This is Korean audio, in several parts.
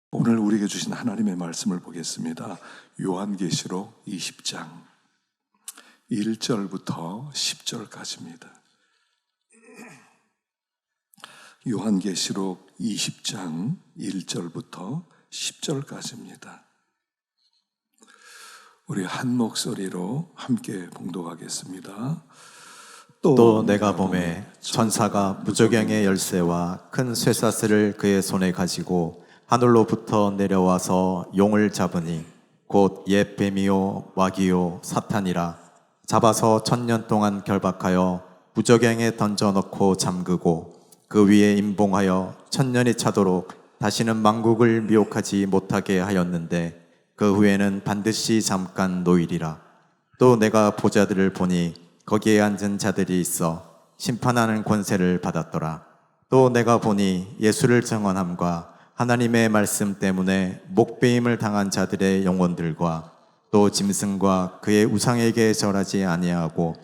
오늘 우리에게 주신 하나님의 말씀을 보겠습니다. 요한계시록 20장 1절부터 10절까지입니다. 요한계시록 20장 1절부터 10절까지입니다. 우리 한 목소리로 함께 봉독하겠습니다. 또 내가 보매 천사가 무저갱의 열쇠와 큰 쇠사슬을 그의 손에 가지고 하늘로부터 내려와서 용을 잡으니 곧 옛 뱀이요 마귀요 사탄이라. 잡아서 1000년 동안 결박하여 무저갱에 던져넣고 잠그고 그 위에 임봉하여 1000년이 차도록 다시는 만국을 미혹하지 못하게 하였는데 그 후에는 반드시 잠깐 노일이라. 또 내가 보좌들을 보니 거기에 앉은 자들이 있어 심판하는 권세를 받았더라. 또 내가 보니 예수를 증언함과 하나님의 말씀 때문에 목배임을 당한 자들의 영혼들과 또 짐승과 그의 우상에게 절하지 아니하고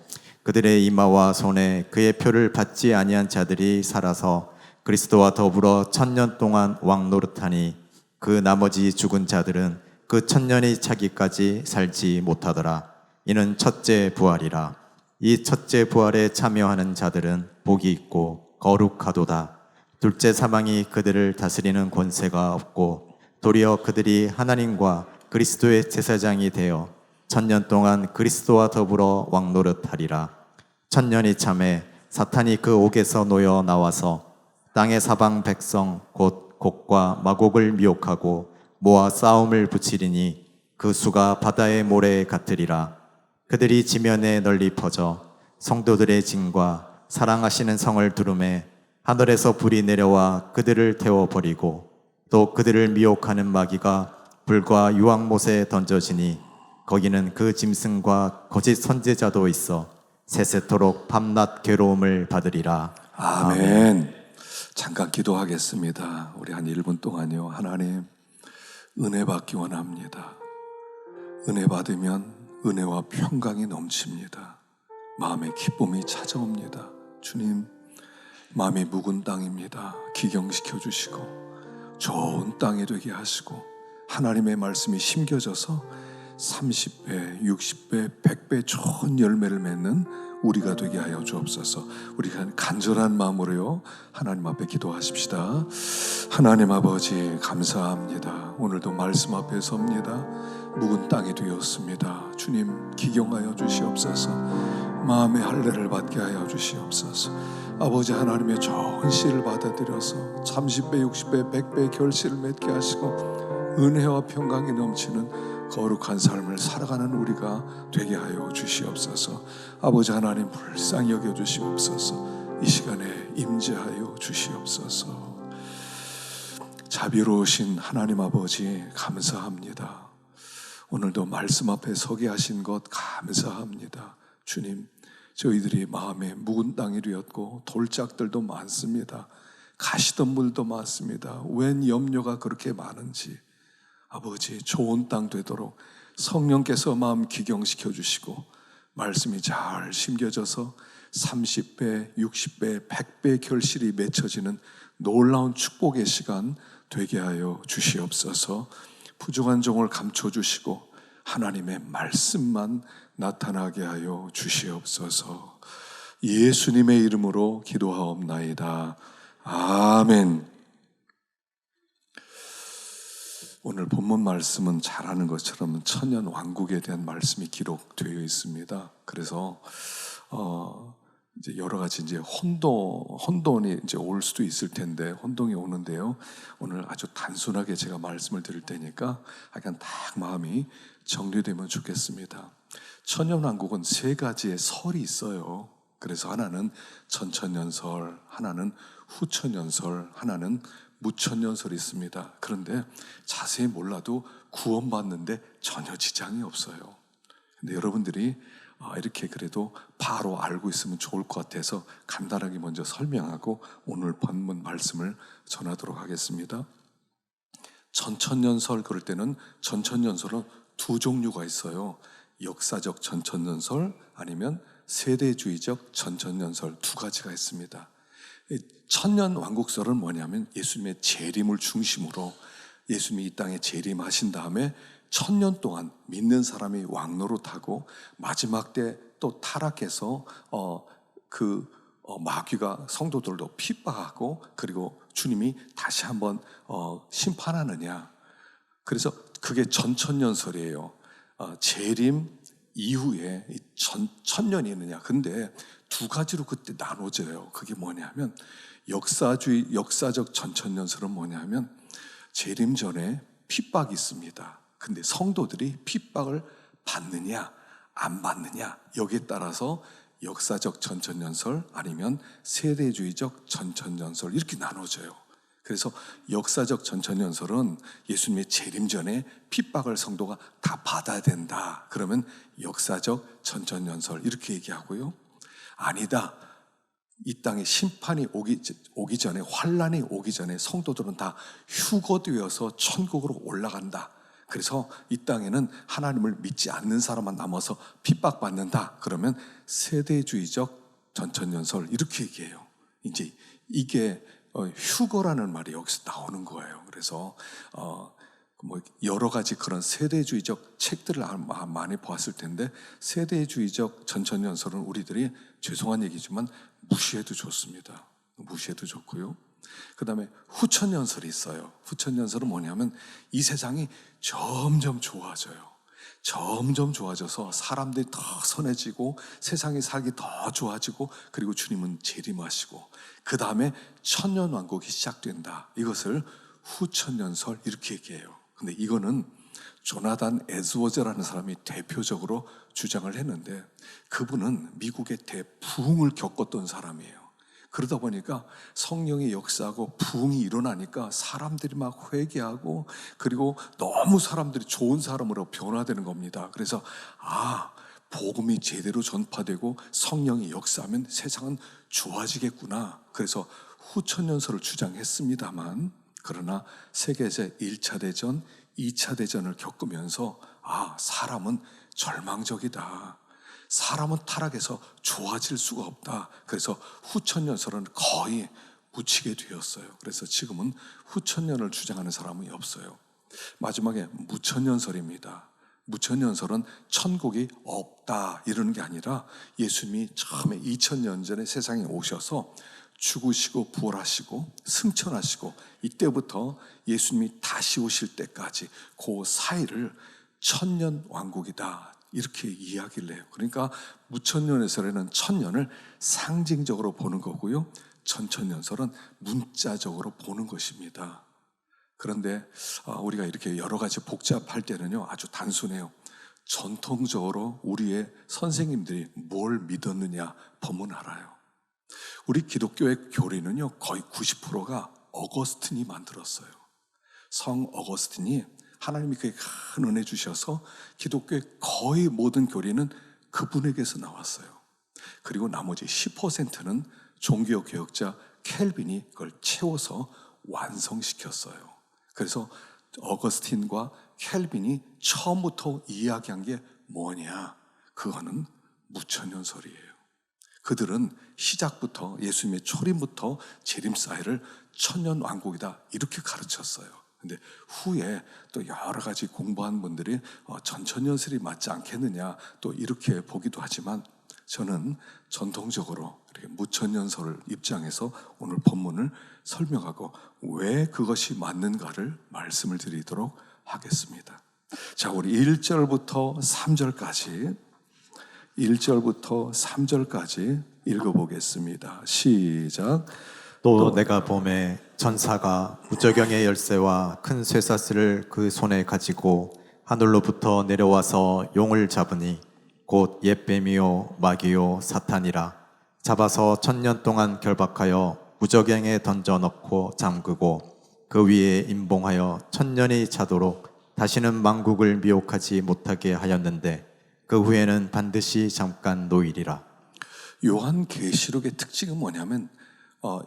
그들의 이마와 손에 그의 표를 받지 아니한 자들이 살아서 그리스도와 더불어 1000년 동안 왕노릇하니 그 나머지 죽은 자들은 그 1000년이 차기까지 살지 못하더라. 이는 첫째 부활이라. 이 첫째 부활에 참여하는 자들은 복이 있고 거룩하도다. 둘째 사망이 그들을 다스리는 권세가 없고 도리어 그들이 하나님과 그리스도의 제사장이 되어 1000년 동안 그리스도와 더불어 왕노릇하리라. 1000년이 참에 사탄이 그 옥에서 놓여 나와서 땅의 사방 백성 곧 곡과 마곡을 미혹하고 모아 싸움을 붙이리니 그 수가 바다의 모래 같으리라. 그들이 지면에 널리 퍼져 성도들의 진과 사랑하시는 성을 두루매 하늘에서 불이 내려와 그들을 태워버리고 또 그들을 미혹하는 마귀가 불과 유황못에 던져지니 거기는 그 짐승과 거짓 선지자도 있어 세세토록 밤낮 괴로움을 받으리라. 아멘. 잠깐 기도하겠습니다. 우리 한 1분 동안요. 하나님, 은혜 받기 원합니다. 은혜 받으면 은혜와 평강이 넘칩니다. 마음의 기쁨이 찾아옵니다. 주님, 마음이 묵은 땅입니다. 기경시켜 주시고 좋은 땅이 되게 하시고 하나님의 말씀이 심겨져서 30배, 60배, 100배 좋은 열매를 맺는 우리가 되게 하여 주옵소서. 우리가 간절한 마음으로요 하나님 앞에 기도하십시다. 하나님 아버지 감사합니다. 오늘도 말씀 앞에 섭니다. 묵은 땅이 되었습니다. 주님 기경하여 주시옵소서. 마음의 할례를 받게 하여 주시옵소서. 아버지 하나님의 좋은 씨를 받아들여서 30배, 60배, 100배 결실을 맺게 하시고 은혜와 평강이 넘치는 거룩한 삶을 살아가는 우리가 되게 하여 주시옵소서. 아버지 하나님 불쌍히 여겨 주시옵소서. 이 시간에 임재하여 주시옵소서. 자비로우신 하나님 아버지 감사합니다. 오늘도 말씀 앞에 서게 하신 것 감사합니다. 주님, 저희들이 마음에 묵은 땅이 되었고 돌짝들도 많습니다. 가시덤불도 많습니다. 웬 염려가 그렇게 많은지 아버지 좋은 땅 되도록 성령께서 마음 기경시켜 주시고 말씀이 잘 심겨져서 30배, 60배, 100배 결실이 맺혀지는 놀라운 축복의 시간 되게 하여 주시옵소서. 부족한 종을 감춰주시고 하나님의 말씀만 나타나게 하여 주시옵소서. 예수님의 이름으로 기도하옵나이다. 아멘. 오늘 본문 말씀은 잘 아는 것처럼 천년 왕국에 대한 말씀이 기록되어 있습니다. 그래서 이제 여러 가지 이제 혼돈이 이제 올 수도 있을 텐데 혼동이 오는데요. 오늘 아주 단순하게 제가 말씀을 드릴 테니까 약간 딱 마음이 정리되면 좋겠습니다. 천년왕국은 3가지의 설이 있어요. 그래서 하나는 전천년설, 하나는 후천년설, 하나는 무천년설이 있습니다. 그런데 자세히 몰라도 구원받는데 전혀 지장이 없어요. 근데 여러분들이 이렇게 그래도 바로 알고 있으면 좋을 것 같아서 간단하게 먼저 설명하고 오늘 본문 말씀을 전하도록 하겠습니다. 전천년설, 그럴 때는 전천년설은 2 종류가 있어요. 역사적 전천년설 아니면 세대주의적 전천년설 2가지가 있습니다. 천년 왕국설은 뭐냐면 예수님의 재림을 중심으로 예수님이 이 땅에 재림하신 다음에 1000년 동안 믿는 사람이 왕노릇하고 마지막 때 또 타락해서 마귀가 성도들도 핍박하고 그리고 주님이 다시 한번 심판하느냐. 그래서 그게 전천년설이에요. 재림 이후에 천년이 있느냐. 근데 두 가지로 그때 나눠져요. 그게 뭐냐면 역사적 전천년설은 뭐냐면 재림 전에 핍박이 있습니다. 근데 성도들이 핍박을 받느냐 안 받느냐 여기에 따라서 역사적 전천년설 아니면 세대주의적 전천년설 이렇게 나눠져요. 그래서 역사적 전천년설은 예수님의 재림 전에 핍박을 성도가 다 받아야 된다. 그러면 역사적 전천년설 이렇게 얘기하고요. 아니다. 이 땅에 심판이 오기 전에 환란이 오기 전에 성도들은 다 휴거되어서 천국으로 올라간다. 그래서 이 땅에는 하나님을 믿지 않는 사람만 남아서 핍박받는다. 그러면 세대주의적 전천년설 이렇게 얘기해요. 이제 이게 휴거라는 말이 여기서 나오는 거예요. 그래서 여러 가지 그런 세대주의적 책들을 많이 보았을 텐데 세대주의적 전천년설은 우리들이 죄송한 얘기지만 무시해도 좋습니다. 무시해도 좋고요. 그 다음에 후천년설이 있어요. 후천년설은 뭐냐면 이 세상이 점점 좋아져요. 점점 좋아져서 사람들이 더 선해지고 세상이 살기 더 좋아지고 그리고 주님은 재림하시고 그 다음에 천년왕국이 시작된다. 이것을 후천년설 이렇게 얘기해요. 근데 이거는 조나단 에드워즈라는 사람이 대표적으로 주장을 했는데 그분은 미국의 대부흥을 겪었던 사람이에요. 그러다 보니까 성령이 역사하고 부흥이 일어나니까 사람들이 막 회개하고 그리고 너무 사람들이 좋은 사람으로 변화되는 겁니다. 그래서 복음이 제대로 전파되고 성령이 역사하면 세상은 좋아지겠구나. 그래서 후천년설을 주장했습니다만 그러나 세계제 1차 대전, 2차 대전을 겪으면서 사람은 절망적이다. 사람은 타락해서 좋아질 수가 없다. 그래서 후천년설은 거의 묻히게 되었어요. 그래서 지금은 후천년을 주장하는 사람이 없어요. 마지막에 무천년설입니다. 무천년설은 천국이 없다 이러는 게 아니라 예수님이 처음에 2000년 전에 세상에 오셔서 죽으시고 부활하시고 승천하시고 이때부터 예수님이 다시 오실 때까지 그 사이를 천년 왕국이다 이렇게 이야기를 해요. 그러니까 무천년설에는 천년을 상징적으로 보는 거고요. 전천년설은 문자적으로 보는 것입니다. 그런데 우리가 이렇게 여러 가지 복잡할 때는요 아주 단순해요. 전통적으로 우리의 선생님들이 뭘 믿었느냐 보면 알아요. 우리 기독교의 교리는요 거의 90%가 어거스틴이 만들었어요. 성 어거스틴이 하나님이 그에게 큰 은혜 주셔서 기독교의 거의 모든 교리는 그분에게서 나왔어요. 그리고 나머지 10%는 종교 개혁자 켈빈이 그걸 채워서 완성시켰어요. 그래서 어거스틴과 켈빈이 처음부터 이야기한 게 뭐냐? 그거는 무천년설이에요. 그들은 시작부터 예수님의 초림부터 재림 사이를 천년 왕국이다 이렇게 가르쳤어요. 근데 후에 또 여러 가지 공부한 분들이 전천년설이 맞지 않겠느냐 또 이렇게 보기도 하지만 저는 전통적으로 이렇게 무천년설 입장에서 오늘 본문을 설명하고 왜 그것이 맞는가를 말씀을 드리도록 하겠습니다. 자, 우리 1절부터 3절까지 읽어보겠습니다. 시작. 또 내가 봄에 전사가 무저경의 열쇠와 큰 쇠사슬을 그 손에 가지고 하늘로부터 내려와서 용을 잡으니 곧 옛뱀이요 마귀요 사탄이라. 잡아서 1000년 동안 결박하여 무저경에 던져 넣고 잠그고 그 위에 임봉하여 1000년이 차도록 다시는 만국을 미혹하지 못하게 하였는데 그 후에는 반드시 잠깐 노일이라. 요한계시록의 특징은 뭐냐면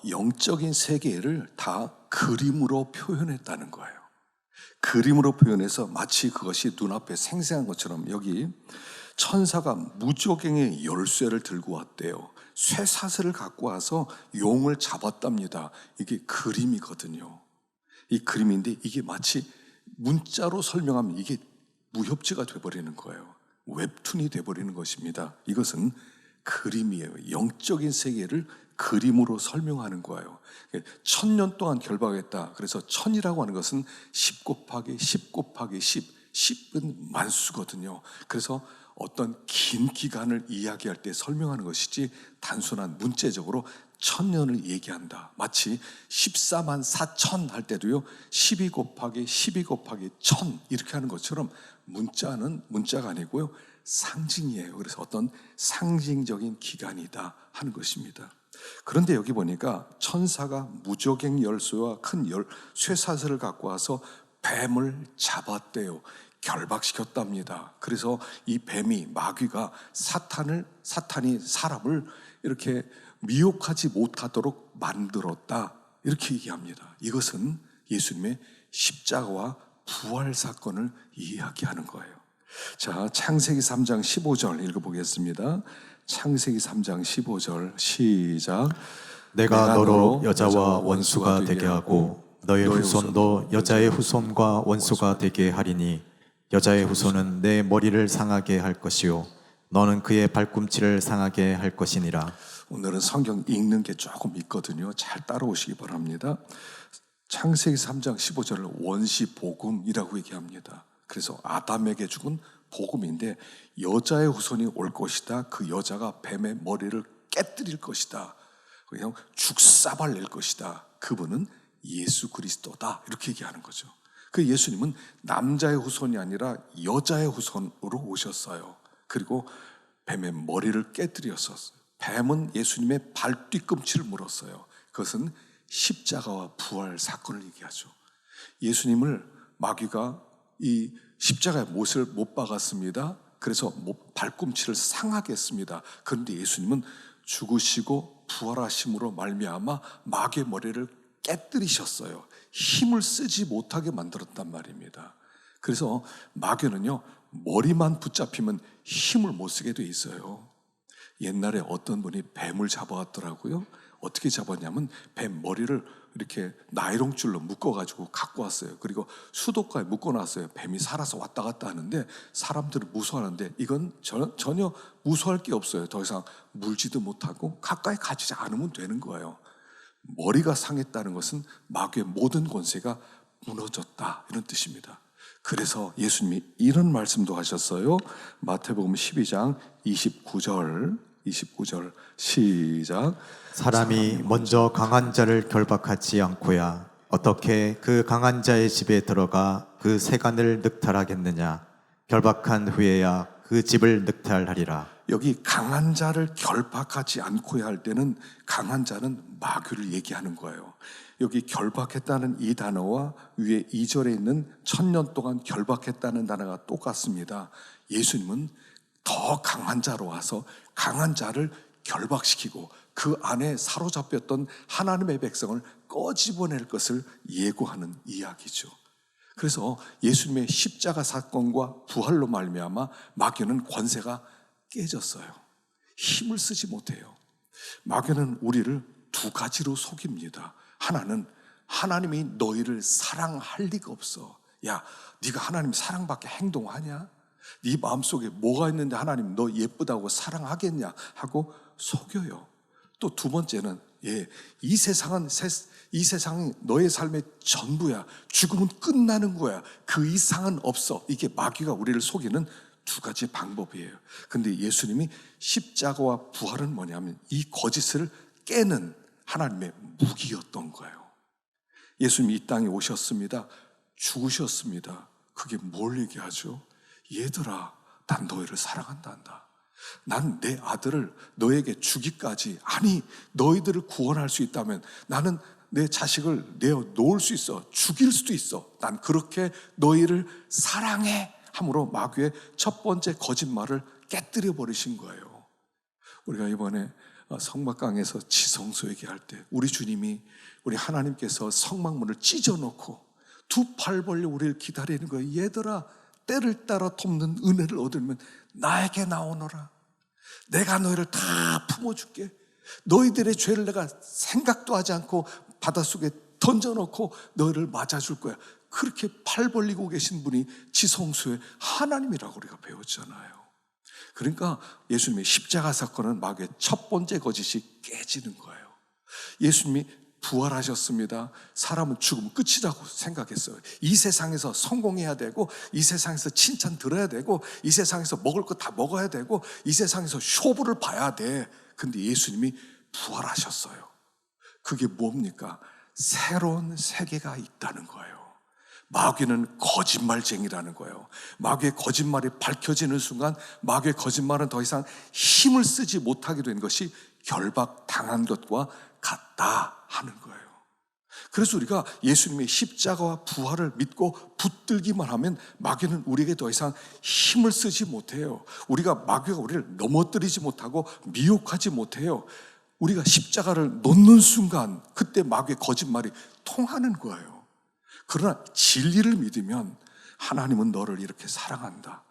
영적인 세계를 다 그림으로 표현했다는 거예요. 그림으로 표현해서 마치 그것이 눈앞에 생생한 것처럼 여기 천사가 무저갱의 열쇠를 들고 왔대요. 쇠사슬을 갖고 와서 용을 잡았답니다. 이게 그림이거든요. 이 그림인데 이게 마치 문자로 설명하면 이게 무협지가 돼버리는 거예요. 웹툰이 돼버리는 것입니다. 이것은 그림이에요. 영적인 세계를 그림으로 설명하는 거예요. 1000년 동안 결박했다. 그래서 1000이라고 하는 것은 10 곱하기 10 곱하기 10, 10은 만수거든요. 그래서 어떤 긴 기간을 이야기할 때 설명하는 것이지 단순한 문자적으로 1000년을 얘기한다. 마치 14만 4천 할 때도요 12 곱하기 12 곱하기 1000 이렇게 하는 것처럼 문자는 문자가 아니고요 상징이에요. 그래서 어떤 상징적인 기간이다 하는 것입니다. 그런데 여기 보니까 천사가 무저갱 열쇠와 큰 쇠사슬을 갖고 와서 뱀을 잡았대요. 결박시켰답니다. 그래서 이 뱀이 마귀가 사탄이 사람을 이렇게 미혹하지 못하도록 만들었다. 이렇게 얘기합니다. 이것은 예수님의 십자가와 부활 사건을 이야기하는 거예요. 자, 창세기 3장 15절 읽어보겠습니다. 창세기 3장 15절 시작. 내가 너로 여자와 원수가 되게 하고 너의 후손도 여자의 후손과 원수가 되게 하리니 여자의 후손은 내 머리를 상하게 할 것이요 너는 그의 발꿈치를 상하게 할 것이니라. 오늘은 성경 읽는 게 조금 있거든요. 잘 따라오시기 바랍니다. 창세기 3장 15절을 원시 복음이라고 얘기합니다. 그래서 아담에게 죽은 복음인데 여자의 후손이 올 것이다. 그 여자가 뱀의 머리를 깨뜨릴 것이다. 그냥 죽사발 낼 것이다. 그분은 예수 그리스도다. 이렇게 얘기하는 거죠. 그 예수님은 남자의 후손이 아니라 여자의 후손으로 오셨어요. 그리고 뱀의 머리를 깨뜨렸었어요. 뱀은 예수님의 발 뒤꿈치를 물었어요. 그것은 십자가와 부활 사건을 얘기하죠. 예수님을 마귀가 이 십자가에 못을 못 박았습니다. 그래서 발꿈치를 상하게 했습니다. 그런데 예수님은 죽으시고 부활하심으로 말미암아 마귀의 머리를 깨뜨리셨어요. 힘을 쓰지 못하게 만들었단 말입니다. 그래서 마귀는요 머리만 붙잡히면 힘을 못 쓰게 돼 있어요. 옛날에 어떤 분이 뱀을 잡아왔더라고요. 어떻게 잡았냐면 뱀 머리를 이렇게 나이롱줄로 묶어가지고 갖고 왔어요. 그리고 수도가에 묶어놨어요. 뱀이 살아서 왔다 갔다 하는데 사람들은 무서워하는데 이건 전혀 무서워할 게 없어요. 더 이상 물지도 못하고 가까이 가지 않으면 되는 거예요. 머리가 상했다는 것은 마귀의 모든 권세가 무너졌다 이런 뜻입니다. 그래서 예수님이 이런 말씀도 하셨어요. 마태복음 12장 29절 시작. 사람이 먼저 강한 자를 결박하지 않고야 어떻게 그 강한 자의 집에 들어가 그 세간을 늑탈하겠느냐. 결박한 후에야 그 집을 늑탈하리라. 여기 강한 자를 결박하지 않고야 할 때는 강한 자는 마귀를 얘기하는 거예요. 여기 결박했다는 이 단어와 위에 2절에 있는 1000년 동안 결박했다는 단어가 똑같습니다. 예수님은 더 강한 자로 와서 강한 자를 결박시키고 그 안에 사로잡혔던 하나님의 백성을 꺼집어낼 것을 예고하는 이야기죠. 그래서 예수님의 십자가 사건과 부활로 말미암아 마귀는 권세가 깨졌어요. 힘을 쓰지 못해요. 마귀는 우리를 두 가지로 속입니다. 하나는 하나님이 너희를 사랑할 리가 없어. 야, 네가 하나님 사랑밖에 행동하냐? 네 마음속에 뭐가 있는데 하나님 너 예쁘다고 사랑하겠냐? 하고 속여요. 또 두 번째는 이 세상은 너의 삶의 전부야. 죽으면 끝나는 거야. 그 이상은 없어. 이게 마귀가 우리를 속이는 두 가지 방법이에요. 근데 예수님이 십자가와 부활은 뭐냐면 이 거짓을 깨는 하나님의 무기였던 거예요. 예수님이 이 땅에 오셨습니다. 죽으셨습니다. 그게 뭘 얘기하죠? 얘들아, 난 너희를 사랑한다. 난 내 아들을 너에게 주기까지, 아니 너희들을 구원할 수 있다면 나는 내 자식을 내어 놓을 수 있어. 죽일 수도 있어. 난 그렇게 너희를 사랑해 함으로 마귀의 첫 번째 거짓말을 깨뜨려 버리신 거예요. 우리가 이번에 성막강에서 지성소 얘기할 때 우리 주님이, 우리 하나님께서 성막문을 찢어놓고 두 팔 벌려 우리를 기다리는 거예요. 얘들아, 때를 따라 돕는 은혜를 얻으면 나에게 나오너라. 내가 너희를 다 품어줄게. 너희들의 죄를 내가 생각도 하지 않고 바닷속에 던져놓고 너를 맞아줄 거야. 그렇게 팔 벌리고 계신 분이 지성소의 하나님이라고 우리가 배웠잖아요. 그러니까 예수님의 십자가 사건은 마귀의 첫 번째 거짓이 깨지는 거예요. 예수님이 부활하셨습니다. 사람은 죽으면 끝이라고 생각했어요. 이 세상에서 성공해야 되고, 이 세상에서 칭찬 들어야 되고, 이 세상에서 먹을 거 다 먹어야 되고, 이 세상에서 쇼부를 봐야 돼. 근데 예수님이 부활하셨어요. 그게 뭡니까? 새로운 세계가 있다는 거예요. 마귀는 거짓말쟁이라는 거예요. 마귀의 거짓말이 밝혀지는 순간 마귀의 거짓말은 더 이상 힘을 쓰지 못하게 된 것이 결박당한 것과 같다 하는 거예요. 그래서 우리가 예수님의 십자가와 부활을 믿고 붙들기만 하면 마귀는 우리에게 더 이상 힘을 쓰지 못해요. 마귀가 우리를 넘어뜨리지 못하고 미혹하지 못해요. 우리가 십자가를 놓는 순간 그때 마귀의 거짓말이 통하는 거예요. 그러나 진리를 믿으면 하나님은 너를 이렇게 사랑한다.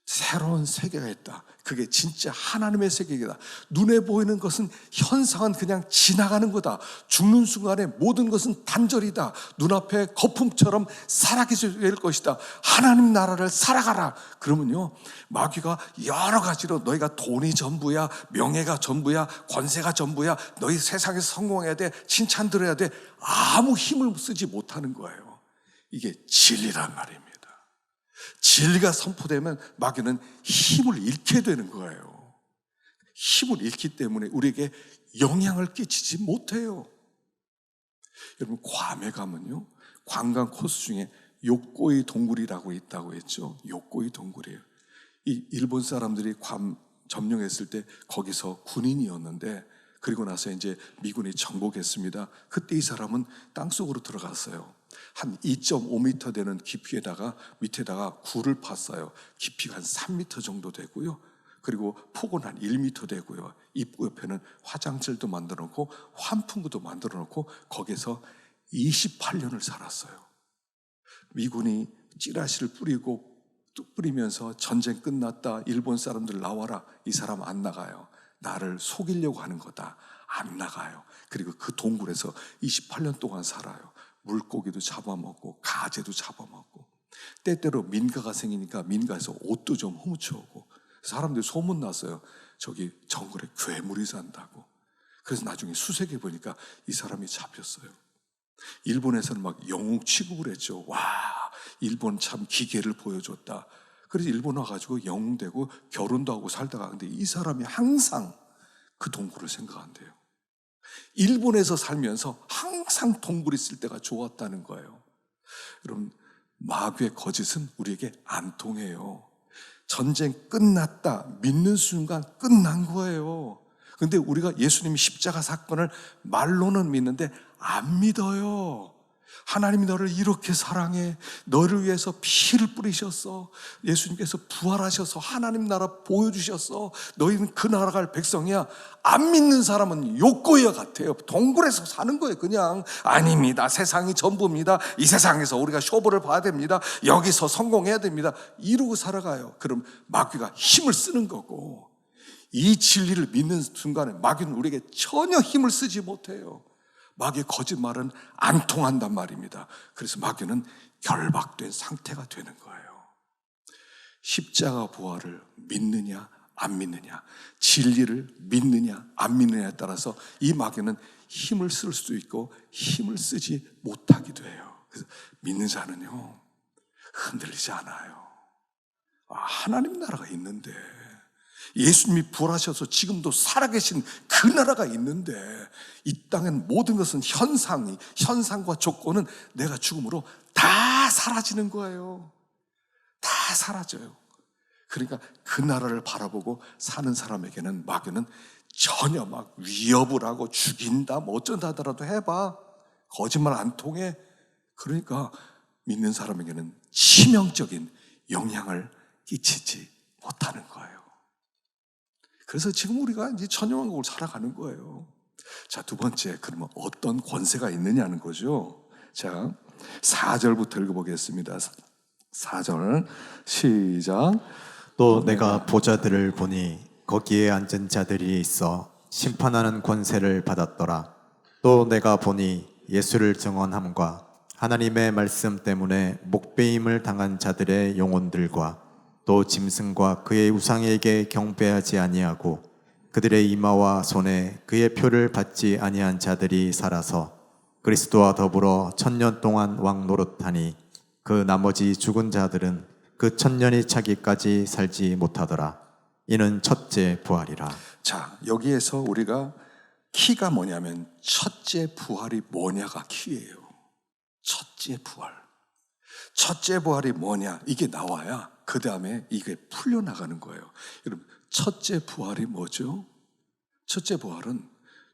새로운 세계가 있다. 그게 진짜 하나님의 세계이다. 눈에 보이는 것은 현상은 그냥 지나가는 거다. 죽는 순간에 모든 것은 단절이다. 눈앞에 거품처럼 사라지게 될 것이다. 하나님 나라를 살아가라. 그러면요, 마귀가 여러 가지로 너희가 돈이 전부야, 명예가 전부야, 권세가 전부야, 너희 세상에서 성공해야 돼, 칭찬 들어야 돼, 아무 힘을 쓰지 못하는 거예요. 이게 진리란 말입니다. 진리가 선포되면 마귀는 힘을 잃게 되는 거예요. 힘을 잃기 때문에 우리에게 영향을 끼치지 못해요. 여러분, 괌에 가면요, 관광 코스 중에 요코이 동굴이라고 있다고 했죠. 요코이 동굴이에요. 이 일본 사람들이 괌 점령했을 때 거기서 군인이었는데, 그리고 나서 이제 미군이 정복했습니다. 그때 이 사람은 땅속으로 들어갔어요. 한 2.5m 되는 깊이에다가 밑에다가 굴을 팠어요. 깊이가 한 3m 정도 되고요. 그리고 폭은 한 1m 되고요. 입구 옆에는 화장실도 만들어 놓고 환풍구도 만들어 놓고 거기서 28년을 살았어요. 미군이 찌라시를 뿌리면서 전쟁 끝났다, 일본 사람들 나와라. 이 사람 안 나가요. 나를 속이려고 하는 거다. 안 나가요. 그리고 그 동굴에서 28년 동안 살아요. 물고기도 잡아먹고 가재도 잡아먹고, 때때로 민가가 생기니까 민가에서 옷도 좀 훔쳐오고, 사람들이 소문났어요. 저기 정글에 괴물이 산다고. 그래서 나중에 수색해 보니까 이 사람이 잡혔어요. 일본에서는 막 영웅 취급을 했죠. 와, 일본 참 기계를 보여줬다. 그래서 일본 와가지고 영웅 되고 결혼도 하고 살다가, 근데 이 사람이 항상 그 동굴을 생각한대요. 일본에서 살면서 항상 동굴에 있을 때가 좋았다는 거예요. 여러분, 마귀의 거짓은 우리에게 안 통해요. 전쟁 끝났다 믿는 순간 끝난 거예요. 근데 우리가 예수님이 십자가 사건을 말로는 믿는데 안 믿어요. 하나님이 너를 이렇게 사랑해. 너를 위해서 피를 뿌리셨어. 예수님께서 부활하셔서 하나님 나라 보여주셨어. 너희는 그 나라 갈 백성이야. 안 믿는 사람은 욕고이와 같아요. 동굴에서 사는 거예요. 그냥 아닙니다. 세상이 전부입니다. 이 세상에서 우리가 쇼부를 봐야 됩니다. 여기서 성공해야 됩니다. 이러고 살아가요. 그럼 마귀가 힘을 쓰는 거고, 이 진리를 믿는 순간에 마귀는 우리에게 전혀 힘을 쓰지 못해요. 마귀의 거짓말은 안 통한단 말입니다. 그래서 마귀는 결박된 상태가 되는 거예요. 십자가 부활을 믿느냐 안 믿느냐, 진리를 믿느냐 안 믿느냐에 따라서 이 마귀는 힘을 쓸 수도 있고 힘을 쓰지 못하기도 해요. 그래서 믿는 자는요, 흔들리지 않아요. 하나님 나라가 있는데, 예수님이 부활하셔서 지금도 살아계신 그 나라가 있는데, 이 땅엔 모든 것은 현상과 조건은 내가 죽음으로 다 사라지는 거예요. 다 사라져요. 그러니까 그 나라를 바라보고 사는 사람에게는 마귀는 전혀 막 위협을 하고 죽인다 뭐 어쩐다 하더라도 해봐, 거짓말 안 통해. 그러니까 믿는 사람에게는 치명적인 영향을 끼치지 못하는 거예요. 그래서 지금 우리가 이제 천년왕국을 살아가는 거예요. 자, 두 번째, 그러면 어떤 권세가 있느냐는 거죠. 자, 4절부터 읽어보겠습니다. 4절 시작. 또 내가 보좌들을 보니 거기에 앉은 자들이 있어 심판하는 권세를 받았더라. 또 내가 보니 예수를 증언함과 하나님의 말씀 때문에 목배임을 당한 자들의 영혼들과 또 짐승과 그의 우상에게 경배하지 아니하고 그들의 이마와 손에 그의 표를 받지 아니한 자들이 살아서 그리스도와 더불어 1000년 동안 왕노릇하니 그 나머지 죽은 자들은 그 1000년이 차기까지 살지 못하더라. 이는 첫째 부활이라. 자, 여기에서 우리가 키가 뭐냐면 첫째 부활이 뭐냐가 키예요. 첫째 부활. 첫째 부활이 뭐냐 이게 나와야 그 다음에 이게 풀려나가는 거예요. 여러분, 첫째 부활이 뭐죠? 첫째 부활은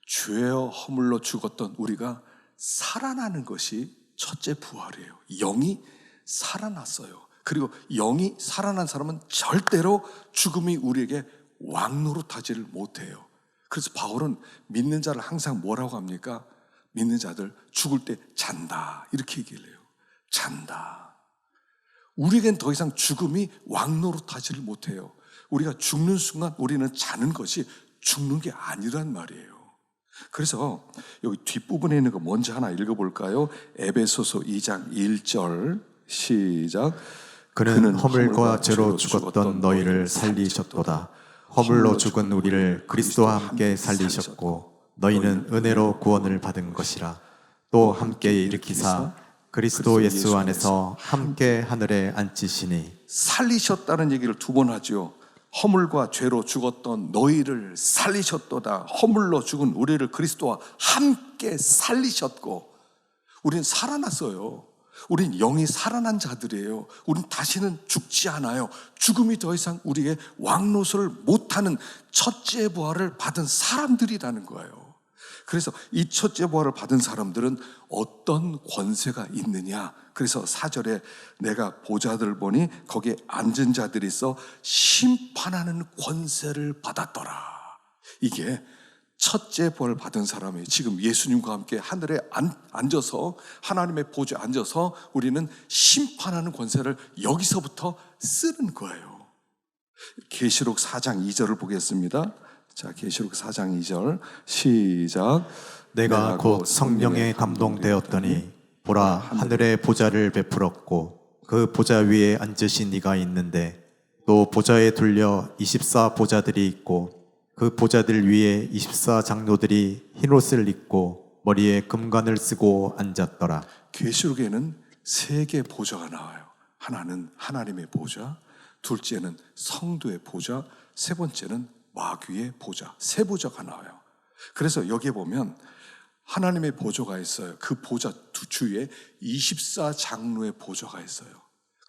죄어 허물로 죽었던 우리가 살아나는 것이 첫째 부활이에요. 영이 살아났어요. 그리고 영이 살아난 사람은 절대로 죽음이 우리에게 왕노릇하지를 못해요. 그래서 바울은 믿는 자를 항상 뭐라고 합니까? 믿는 자들 죽을 때 잔다 이렇게 얘기를 해요. 잔다. 우리에겐 더 이상 죽음이 왕노릇하지를 못해요. 우리가 죽는 순간 우리는 자는 것이 죽는 게 아니란 말이에요. 그래서 여기 뒷부분에 있는 거 먼저 하나 읽어볼까요? 에베소서 2장 1절 시작. 그는 허물과 죄로 죽었던 너희를 살리셨도다. 허물로 죽은 우리를 그리스도와 함께 살리셨고 너희는 은혜로 구원을 받은 것이라. 또 함께 일으키사 그리스도 예수 안에서 함께 하늘에 앉히시니. 살리셨다는 얘기를 두 번 하죠. 허물과 죄로 죽었던 너희를 살리셨도다. 허물로 죽은 우리를 그리스도와 함께 살리셨고, 우린 살아났어요. 우린 영이 살아난 자들이에요. 우린 다시는 죽지 않아요. 죽음이 더 이상 우리의 왕노릇을 못하는 첫째 부활을 받은 사람들이라는 거예요. 그래서 이 첫째 부활을 받은 사람들은 어떤 권세가 있느냐? 그래서 4절에 내가 보좌들을 보니 거기에 앉은 자들이 있어 심판하는 권세를 받았더라. 이게 첫째 부활을 받은 사람이 지금 예수님과 함께 하늘에 앉아서 하나님의 보좌에 앉아서 우리는 심판하는 권세를 여기서부터 쓰는 거예요. 계시록 4장 2절을 보겠습니다. 자, 계시록 4장 2절 시작. 내가 곧 성령에 감동되었더니 보라 하늘의 보좌를 베풀었고 그 보좌 위에 앉으신 이가 있는데 또 보좌에 둘려 24 보좌들이 있고 그 보좌들 위에 24 장로들이 흰옷을 입고 머리에 금관을 쓰고 앉았더라. 계시록에는 3개의 보좌가 나와요. 하나는 하나님의 보좌, 둘째는 성도의 보좌, 세 번째는 마귀의 보좌, 3보좌가 나와요. 그래서 여기에 보면 하나님의 보좌가 있어요. 그 보좌 두 주위에 24 장로의 보좌가 있어요.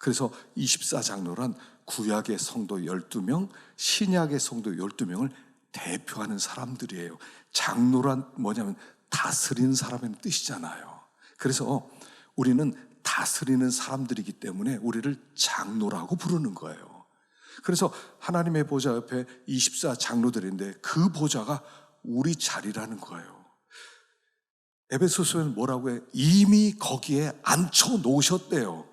그래서 24 장로란 구약의 성도 12명, 신약의 성도 12명을 대표하는 사람들이에요. 장로란 뭐냐면 다스리는 사람의 뜻이잖아요. 그래서 우리는 다스리는 사람들이기 때문에 우리를 장로라고 부르는 거예요. 그래서 하나님의 보좌 옆에 24 장로들인데 그 보좌가 우리 자리라는 거예요. 에베소서는 뭐라고 해? 이미 거기에 앉혀 놓으셨대요.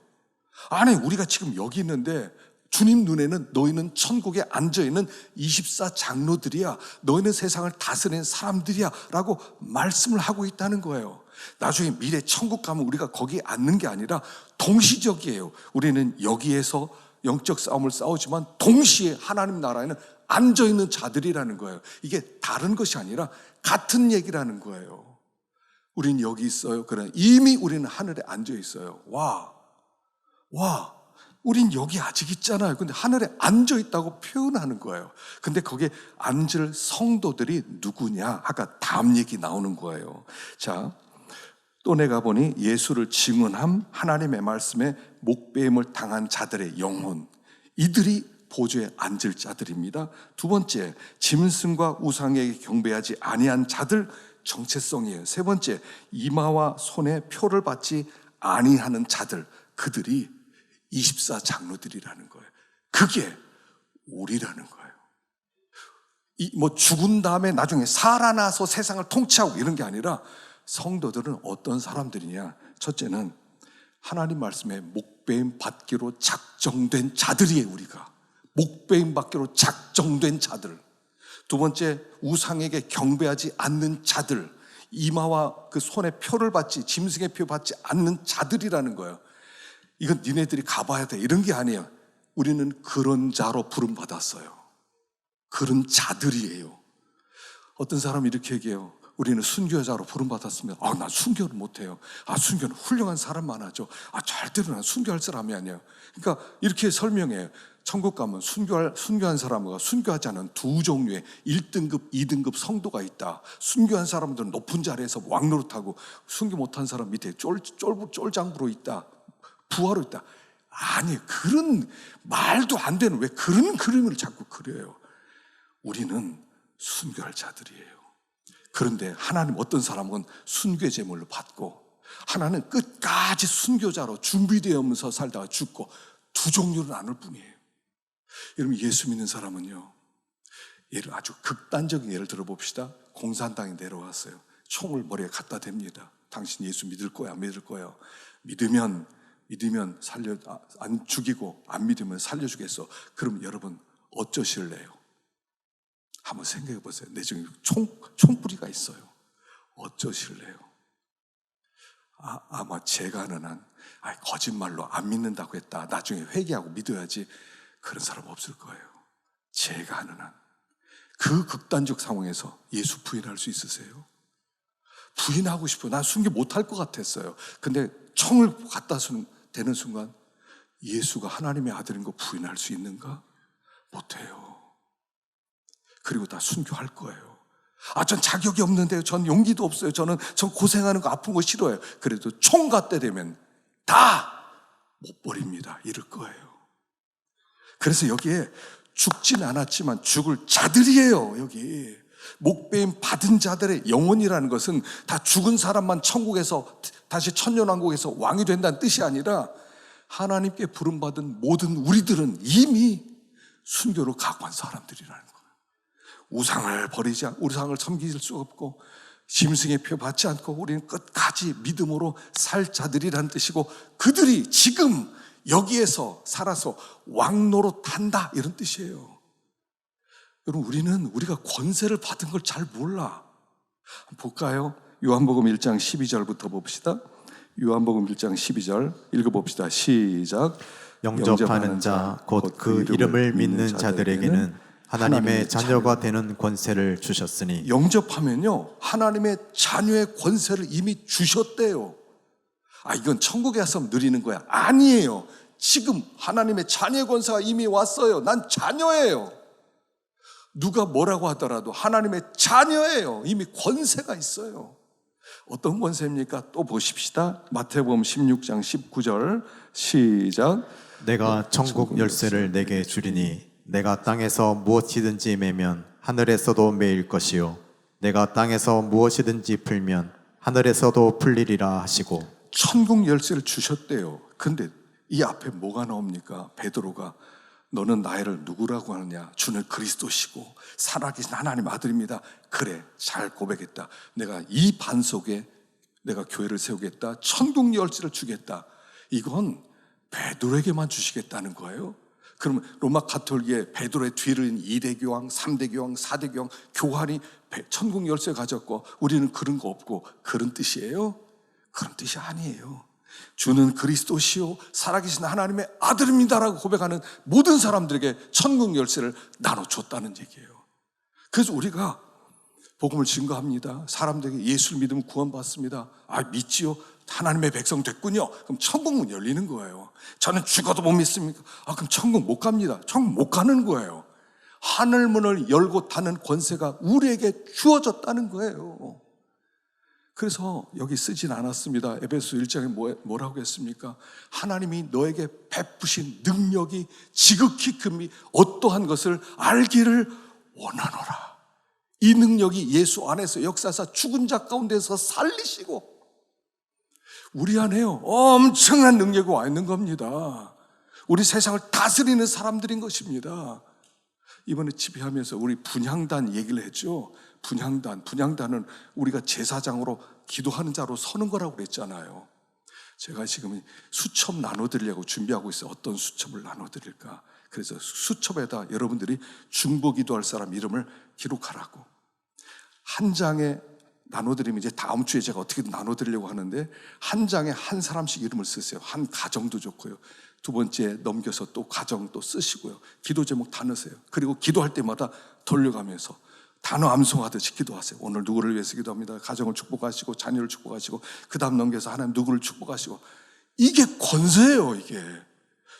아니, 우리가 지금 여기 있는데 주님 눈에는 너희는 천국에 앉아있는 24 장로들이야. 너희는 세상을 다스리는 사람들이야 라고 말씀을 하고 있다는 거예요. 나중에 미래 천국 가면 우리가 거기에 앉는 게 아니라 동시적이에요. 우리는 여기에서 영적 싸움을 싸우지만 동시에 하나님 나라에는 앉아있는 자들이라는 거예요. 이게 다른 것이 아니라 같은 얘기라는 거예요. 우린 여기 있어요. 그러나 이미 우리는 하늘에 앉아있어요. 와, 우린 여기 아직 있잖아요. 근데 하늘에 앉아있다고 표현하는 거예요. 근데 거기에 앉을 성도들이 누구냐? 아까 다음 얘기 나오는 거예요. 자, 또 내가 보니 예수를 증언함 하나님의 말씀에 목배임을 당한 자들의 영혼, 이들이 보좌에 앉을 자들입니다. 두 번째, 짐승과 우상에게 경배하지 아니한 자들, 정체성이에요. 세 번째, 이마와 손에 표를 받지 아니하는 자들, 그들이 24 장로들이라는 거예요. 그게 우리라는 거예요. 죽은 다음에 나중에 살아나서 세상을 통치하고 이런 게 아니라 성도들은 어떤 사람들이냐? 첫째는 하나님 말씀에 목배임 받기로 작정된 자들이에요. 우리가 목배임 받기로 작정된 자들. 두 번째, 우상에게 경배하지 않는 자들. 이마와 그 손에 표를 받지, 짐승의 표 받지 않는 자들이라는 거예요. 이건 니네들이 가봐야 돼, 이런 게 아니에요. 우리는 그런 자로 부름받았어요. 그런 자들이에요. 어떤 사람이 이렇게 얘기해요. 우리는 순교자로 부름받았습니다. 난 순교를 못해요. 순교는 훌륭한 사람만 하죠. 절대로 난 순교할 사람이 아니에요. 그러니까 이렇게 설명해요. 천국 가면 순교한 사람과 순교하지 않은 두 종류의 1등급, 2등급 성도가 있다. 순교한 사람들은 높은 자리에서 왕노릇하고, 순교 못한 사람 밑에 쫄장부로 있다. 부하로 있다. 아니, 그런 말도 안 되는, 왜 그런 그림을 자꾸 그려요. 우리는 순교할 자들이에요. 그런데 하나님 어떤 사람은 순교 제물로 받고, 하나는 끝까지 순교자로 준비되어면서 살다가 죽고, 두 종류로 나눌 뿐이에요. 여러분, 예수 믿는 사람은요, 예를 아주 극단적인 예를 들어봅시다. 공산당에 내려왔어요. 총을 머리에 갖다 댑니다. 당신 예수 믿을 거야, 안 믿을 거야? 믿으면 안 죽이고, 안 믿으면 살려주겠어. 그럼 여러분 어쩌실래요? 한번 생각해 보세요. 내 중에 총뿌리가 있어요. 어쩌실래요? 아마 제가 아는 한, 거짓말로 안 믿는다고 했다, 나중에 회개하고 믿어야지, 그런 사람 없을 거예요. 제가 아는 한. 그 극단적 상황에서 예수 부인할 수 있으세요? 부인하고 싶어요. 난 순교 못할 것 같았어요. 근데 총을 갖다 대는 순간, 예수가 하나님의 아들인 거 부인할 수 있는가? 못해요. 그리고 다 순교할 거예요. 전 자격이 없는데요. 전 용기도 없어요. 전 고생하는 거, 아픈 거 싫어요. 그래도 총 갖다 대면 다 못 버립니다. 이럴 거예요. 그래서 여기에 죽진 않았지만 죽을 자들이에요. 여기 목배임 받은 자들의 영혼이라는 것은 다 죽은 사람만 천국에서 다시 천년왕국에서 왕이 된다는 뜻이 아니라, 하나님께 부름받은 모든 우리들은 이미 순교로 각오한 사람들이라는 거예요. 우상을 버리지 않고, 우상을 섬길 수 없고, 짐승의 표 받지 않고, 우리는 끝까지 믿음으로 살 자들이라는 뜻이고, 그들이 지금 여기에서 살아서 왕노릇한다, 이런 뜻이에요. 여러분, 우리가 권세를 받은 걸 잘 몰라. 볼까요? 요한복음 1장 12절부터 봅시다. 요한복음 1장 12절 읽어봅시다. 시작. 영접하는 자, 곧 그 이름을 믿는 자들에게는 하나님의 자녀가 되는 권세를 주셨으니. 영접하면요, 하나님의 자녀의 권세를 이미 주셨대요. 이건 천국에 가서 누리는 거야. 아니에요. 지금 하나님의 자녀의 권세가 이미 왔어요. 난 자녀예요. 누가 뭐라고 하더라도 하나님의 자녀예요. 이미 권세가 있어요. 어떤 권세입니까? 또 보십시다. 마태복음 16장 19절 시작. 내가 천국 열쇠를 내게 주리니 내가 땅에서 무엇이든지 매면 하늘에서도 매일 것이요 내가 땅에서 무엇이든지 풀면 하늘에서도 풀리리라 하시고. 천국 열쇠를 주셨대요. 근데 이 앞에 뭐가 나옵니까? 베드로가 너는 나를 누구라고 하느냐? 주는 그리스도시고 살아계신 하나님 아들입니다. 그래, 잘 고백했다. 내가 이 반석에 내가 교회를 세우겠다. 천국 열쇠를 주겠다. 이건 베드로에게만 주시겠다는 거예요. 그러면 로마 가톨릭의 베드로의 뒤를 잇는 2대 교황, 3대 교황, 4대 교황, 교환이 천국 열쇠 가졌고, 우리는 그런 거 없고, 그런 뜻이에요? 그런 뜻이 아니에요. 주는 그리스도시요 살아계신 하나님의 아들입니다라고 고백하는 모든 사람들에게 천국 열쇠를 나눠줬다는 얘기예요. 그래서 우리가 복음을 증거합니다. 사람들에게 예수를 믿으면 구원받습니다. 믿지요? 하나님의 백성 됐군요. 그럼 천국문 열리는 거예요. 저는 죽어도 못 믿습니까? 그럼 천국 못 갑니다. 천국 못 가는 거예요. 하늘문을 열고 닫는 권세가 우리에게 주어졌다는 거예요. 그래서 여기 쓰진 않았습니다. 에베소 1장에 뭐라고 했습니까? 하나님이 너에게 베푸신 능력이 지극히 큼이 어떠한 것을 알기를 원하노라. 이 능력이 예수 안에서 역사하사 죽은 자 가운데서 살리시고, 우리 안에요 엄청난 능력이 와 있는 겁니다. 우리 세상을 다스리는 사람들인 것입니다. 이번에 집회하면서 우리 분향단 얘기를 했죠. 분향단은 우리가 제사장으로 기도하는 자로 서는 거라고 그랬잖아요. 제가 지금 수첩 나눠드리려고 준비하고 있어요. 어떤 수첩을 나눠드릴까? 그래서 수첩에다 여러분들이 중보 기도할 사람 이름을 기록하라고. 한 장에 나눠드리면 이제 다음 주에 제가 어떻게든 나눠드리려고 하는데 한 장에 한 사람씩 이름을 쓰세요. 한 가정도 좋고요. 두 번째 넘겨서 또 가정 또 쓰시고요. 기도 제목 다 넣으세요. 그리고 기도할 때마다 돌려가면서 단어 암송하듯이 기도하세요. 오늘 누구를 위해서 기도합니다. 가정을 축복하시고 자녀를 축복하시고 그 다음 넘겨서 하나님 누구를 축복하시고. 이게 권세예요. 이게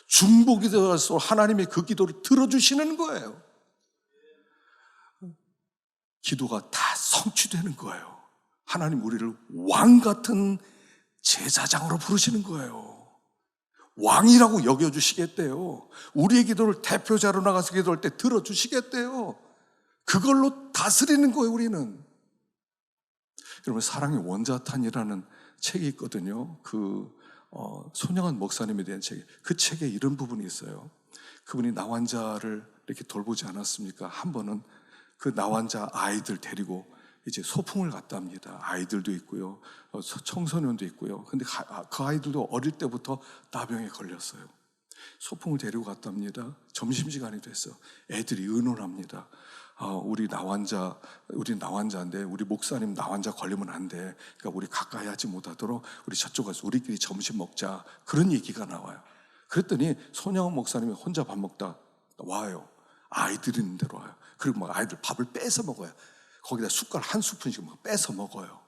중보기 들어서 하나님의 그 기도를 들어주시는 거예요. 기도가 다 성취되는 거예요. 하나님 우리를 왕 같은 제사장으로 부르시는 거예요. 왕이라고 여겨주시겠대요. 우리의 기도를 대표자로 나가서 기도할 때 들어주시겠대요. 그걸로 다스리는 거예요. 우리는. 여러분, 사랑의 원자탄이라는 책이 있거든요. 손영한 목사님에 대한 책. 그 책에 이런 부분이 있어요. 그분이 나환자를 이렇게 돌보지 않았습니까? 한 번은 그 나환자 아이들 데리고 이제 소풍을 갔다 합니다. 아이들도 있고요, 청소년도 있고요. 근데 그 아이들도 어릴 때부터 나병에 걸렸어요. 소풍을 데리고 갔다 합니다. 점심시간이 됐어. 애들이 의논합니다. 우리 나환자인데 우리 목사님 나환자 걸리면 안 돼. 그러니까 우리 가까이 하지 못하도록 우리 저쪽 가서 우리끼리 점심 먹자. 그런 얘기가 나와요. 그랬더니 손양원 목사님이 혼자 밥 먹다 와요. 아이들이 있는 대로 와요. 그리고 막 아이들 밥을 뺏어 먹어요. 거기다 숟갈 한 스푼씩 막 뺏어 먹어요.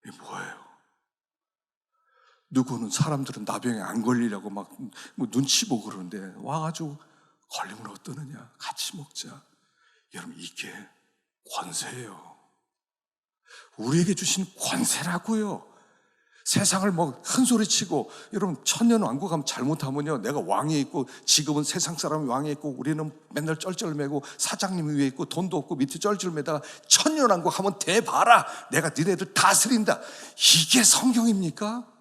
이게 뭐예요? 누구는 사람들은 나병에 안 걸리려고 막 눈치 보고 그러는데 와가지고 걸리면 어떠느냐? 같이 먹자. 여러분, 이게 권세예요. 우리에게 주신 권세라고요. 세상을 뭐 큰소리치고, 여러분 천년왕국 가면 잘못하면요, 내가 왕에 있고 지금은 세상 사람이 왕에 있고 우리는 맨날 쩔쩔매고 사장님이 위에 있고 돈도 없고 밑에 쩔쩔매다가 천년왕국 하면 대봐라, 내가 니네들 다스린다. 이게 성경입니까?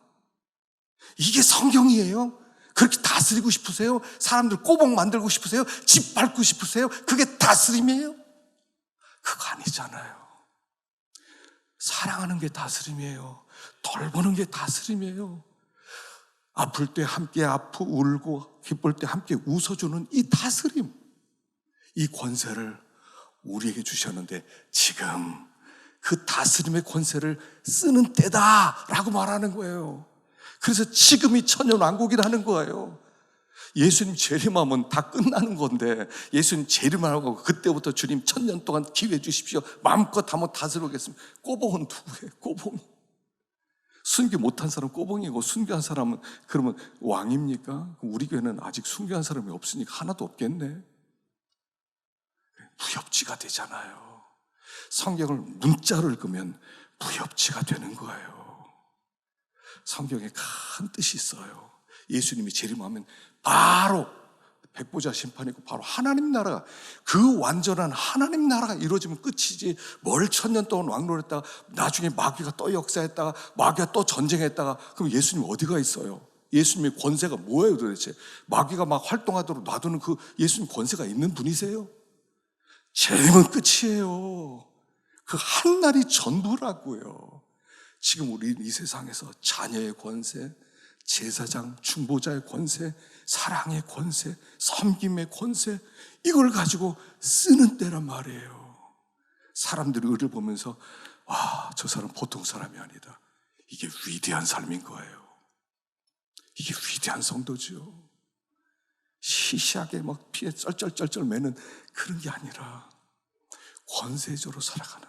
이게 성경이에요? 그렇게 다스리고 싶으세요? 사람들 꼬복 만들고 싶으세요? 집 밟고 싶으세요? 그게 다스림이에요? 그거 아니잖아요. 사랑하는 게 다스림이에요. 돌보는 게 다스림이에요. 아플 때 함께 아프고 울고 기쁠 때 함께 웃어주는 이 다스림, 이 권세를 우리에게 주셨는데 지금 그 다스림의 권세를 쓰는 때다라고 말하는 거예요. 그래서 지금이 천년왕국이라는 거예요. 예수님 재림하면 다 끝나는 건데, 예수님 재림하고 그때부터 주님 천년 동안 기회 주십시오. 마음껏 한번 다스리겠습니다. 꼬봉은 누구예요? 꼬봉이. 순교 못한 사람 꼬봉이고 순교한 사람은 그러면 왕입니까? 우리 교회는 아직 순교한 사람이 없으니까 하나도 없겠네. 무협지가 되잖아요. 성경을 문자로 읽으면 무협지가 되는 거예요. 성경에 큰 뜻이 있어요. 예수님이 재림하면 바로 백보자 심판이 있고 바로 하나님 나라가, 그 완전한 하나님 나라가 이루어지면 끝이지. 뭘 천년 동안 왕노했다가 나중에 마귀가 또 역사했다가 마귀가 또 전쟁했다가 그럼 예수님 어디가 있어요? 예수님의 권세가 뭐예요 도대체? 마귀가 막 활동하도록 놔두는 그 예수님 권세가 있는 분이세요? 재림은 끝이에요. 그 한 날이 전부라고요. 지금 우리 이 세상에서 자녀의 권세, 제사장, 중보자의 권세, 사랑의 권세, 섬김의 권세, 이걸 가지고 쓰는 때란 말이에요. 사람들이 의를 보면서 와, 저 사람 보통 사람이 아니다. 이게 위대한 삶인 거예요. 이게 위대한 성도죠. 시시하게 막 피에 쩔쩔쩔쩔 매는 그런 게 아니라 권세적으로 살아가는,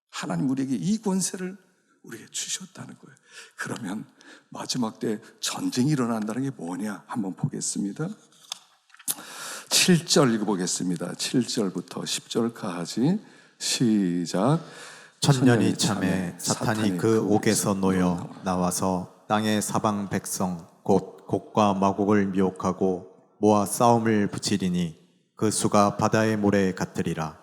하나님 우리에게 이 권세를 우리에게 주셨다는 거예요. 그러면 마지막 때 전쟁이 일어난다는 게 뭐냐 한번 보겠습니다. 7절 읽어보겠습니다. 7절부터 10절까지 시작. 천년이 참에 사탄이 그 옥에서 놓여 나와서 땅의 사방 백성 곧 곡과 마곡을 미혹하고 모아 싸움을 붙이리니 그 수가 바다의 모래 같으리라.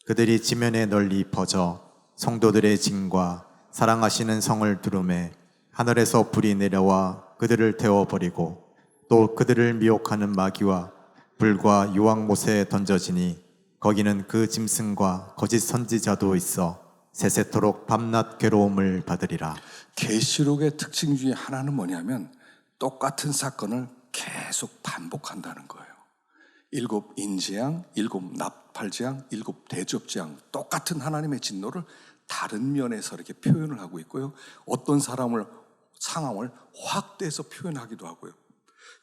그들이 지면에 널리 퍼져 성도들의 진과 사랑하시는 성을 두루매 하늘에서 불이 내려와 그들을 태워버리고 또 그들을 미혹하는 마귀와 불과 유황못에 던져지니 거기는 그 짐승과 거짓 선지자도 있어 세세토록 밤낮 괴로움을 받으리라. 계시록의 특징 중에 하나는 뭐냐면 똑같은 사건을 계속 반복한다는 거예요. 7 인재앙, 7 나팔재앙, 7 대접재앙, 똑같은 하나님의 진노를 다른 면에서 이렇게 표현을 하고 있고요. 어떤 상황을 확대해서 표현하기도 하고요.